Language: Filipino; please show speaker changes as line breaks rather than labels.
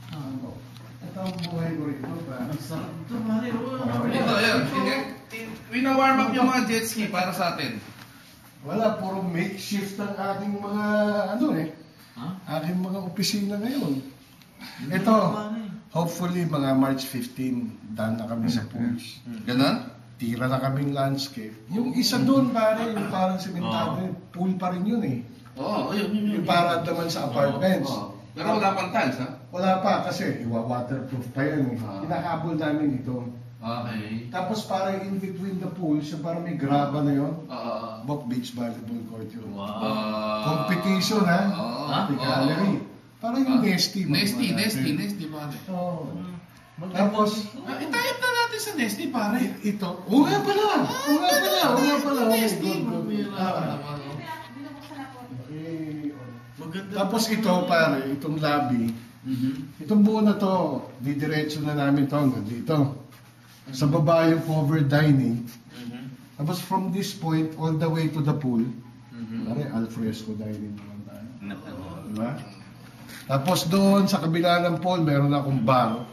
Ito ang buhay ko rito.
Ang sarap ito, pare.
Ito, yan. Wina-warm up yung mga jet ski para sa atin.
Wala, puro makeshift ang aking mga, aking mga opisina ngayon. Ito, hopefully mga March 15, done na kami sa pools.
Ganon?
Tira na kaming landscape. Yung isa doon, pare, yung parang simentado, pool pa rin yun eh.
Oo, yun.
Yung para naman sa apartments.
Pero wala pang tiles, ha?
Wala pa kasi waterproof pa yan eh. Hinahabol namin ito.
Okay.
Tapos parang in between the pools, yung parang may graba na yun.
Oo.
Beach volleyball court yun.
Wow.
Competition ha?
Oo.
Gallery. Parang yung Nesty.
Nesty, pare.
Oo. Tapos,
Itayip na natin sa Nesty, pare.
ito. Oo nga pala.
Nesty.
Maganda.
Tapos ito pare, itong lobby. Itong buo na to, didiretso na namin to hanggang dito. Sa baba yung covered dining. Tapos from this point all the way to the pool, pare, alfresco dining naman tayo. Diba? Tapos doon sa kabila ng pool, meron akong bar.